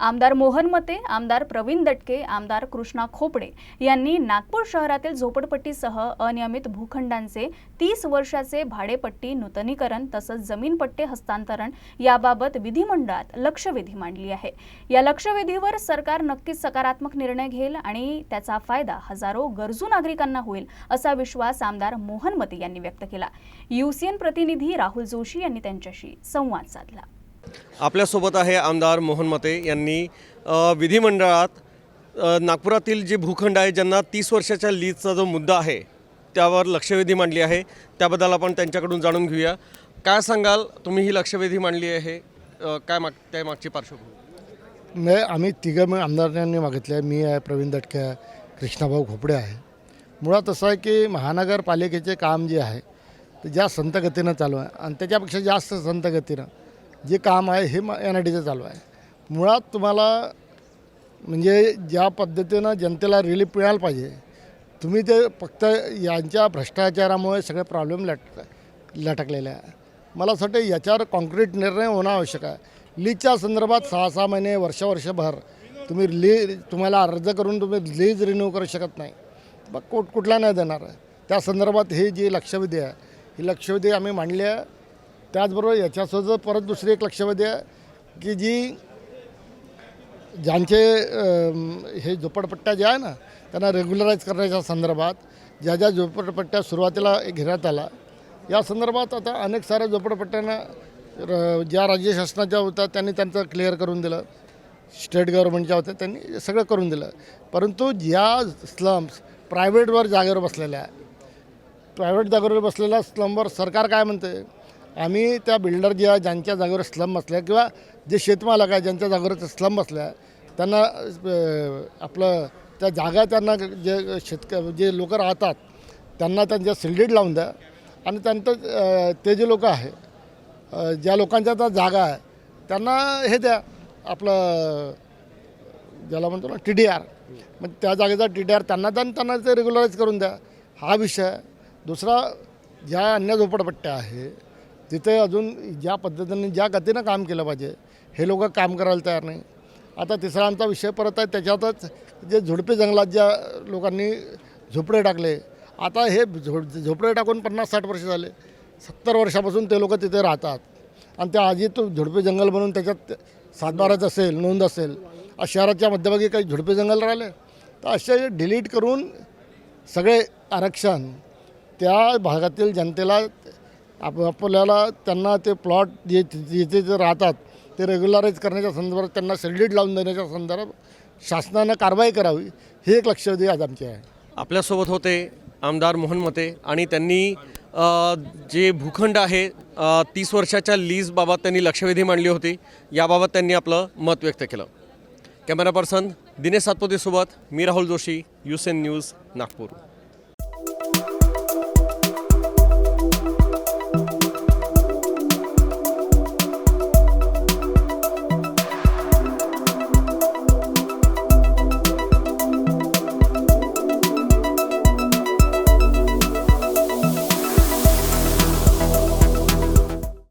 आमदार मोहन मते, आमदार प्रवीण दटके, आमदार कृष्णा खोपडे यांनी नागपूर शहरातील झोपडपट्टीसह अनियमित भूखंडांचे 30 वर्षाचे भाडेपट्टी नूतनीकरण तसंच जमीन पट्टे हस्तांतरण याबाबत विधिमंडळात लक्षवेधी मांडली आहे। या लक्षवेधीवर सरकार नक्कीच सकारात्मक निर्णय घेईल आणि त्याचा फायदा हजारो गरजू नागरिकांना होईल असा विश्वास आमदार मोहन मते यांनी व्यक्त केला। यूसीएन प्रतिनिधी राहुल जोशी यांनी त्यांच्याशी संवाद साधला। आपल्यासोबत आहे आमदार मोहन मते यांनी विधिमंडळात नागपुरातील जे भूखंड आहे ज्यांना 30 वर्षाच्या लीजचा जो मुद्दा आहे त्यावर लक्षवेधी मांडली आहे, त्याबद्दल आपण त्यांच्याकडून जाणून घेऊया। काय सांगाल, तुम्ही ही लक्षवेधी मांडली आहे, काय त्या मागची पार्श्वभूमी? नाही, आम्ही तिघं आमदारांनी मागितले आहे। मी आहे, प्रवीण दटके आहे, कृष्णाभाऊ खोपडे आहे। मुळात असं आहे की महानगरपालिकेचे काम जे आहे ते ज्या संत गतीनं चालू आहे आणि त्याच्यापेक्षा जास्त संत गतीनं जे काम आहे हे NITचं चालू आहे। मुळात तुम्हाला म्हणजे ज्या पद्धतीनं जनतेला रिलीफ मिळायला पाहिजे, तुम्ही ते फक्त यांच्या भ्रष्टाचारामुळे सगळे प्रॉब्लेम लटकलेले आहे। मला असं वाटतं याच्यावर कॉन्क्रीट निर्णय होणं आवश्यक आहे। लीजच्या संदर्भात 6-6 महिने वर्षभर तुम्हाला अर्ज करून तुम्ही लीज रिन्यू करू शकत नाही, मग कुठला नाही देणार आहे। त्या संदर्भात ही जी लक्षवेधी आहे ही लक्षवेधी आम्ही मांडली आहे। त्याचबरोबर याच्यासोबत परत दुसरी एक लक्षवेधी आहे की ज्यांचे हे झोपडपट्ट्या ज्या आहे ना त्यांना रेग्युलराईज करण्याच्या संदर्भात ज्या झोपडपट्ट्या सुरुवातीला घेण्यात आला, या संदर्भात आता अनेक साऱ्या झोपडपट्ट्यांना ज्या राज्य शासनाच्या होत्या त्यांनी त्यांचं क्लिअर करून दिलं, स्टेट गव्हर्नमेंटच्या होत्या त्यांनी सगळं करून दिलं। परंतु ज्या स्लम्स प्रायव्हेटवर जागेवर बसलेल्या आहे, प्रायव्हेट जागेवर बसलेल्या स्लमवर सरकार काय म्हणते, आम्ही त्या बिल्डर ज्यांच्या जागेवर स्लम बसल्या किंवा जे शेतमालक आहे ज्यांच्या जागेवर स्लम बसल्या त्यांना आपलं त्या जागा त्यांना जे लोक राहतात त्यांना त्यांच्या सिल्डीड लावून द्या आणि त्यानंतर ते जे लोक आहे ज्या लोकांच्या त्या जागा आहे त्यांना हे द्या, आपलं ज्याला म्हणतो ना TDR, मग त्या जागेचा TDR त्यांना ते रेग्युलराईज करून द्या, हा विषय। दुसरा, ज्या अन्य झोपडपट्ट्या आहे तिथे अजून ज्या पद्धतीने ज्या गतीनं काम केलं पाहिजे हे लोक काम करायला तयार नाही। आता तिसरा आमचा विषय परत आहे, त्याच्यातच जे झुडपे जंगलात ज्या लोकांनी झोपडे टाकले, आता हे झोपडे टाकून 50-60 वर्ष झाले, 70 वर्षापासून ते लोक तिथे राहतात आणि त्या आधी तो झुडपे जंगल बनवून त्याच्यात 7-12 असेल, नोंद असेल, शहराच्या मध्यभागी काही झुडपे जंगल राहिले, तर असे डिलीट करून सगळे आरक्षण त्या भागातील जनतेला आपल्याला त्यांना ते प्लॉट जिथे राहतात ते रेग्युलराईज करण्याच्या संदर्भात त्यांना सेल्डीड लावून देण्याच्या संदर्भात शासनानं कारवाई करावी, ही एक लक्षवेधी आज आमची आहे। आपल्यासोबत होते आमदार मोहन मते आणि त्यांनी जे भूखंड आहे 30 वर्षाच्या लीजबाबत त्यांनी लक्षवेधी मांडली होती, याबाबत त्यांनी आपलं मत व्यक्त केलं। कॅमेरा पर्सन दिनेश सातपुतेसोबत मी राहुल जोशी, यूसीएन न्यूज, नागपूर।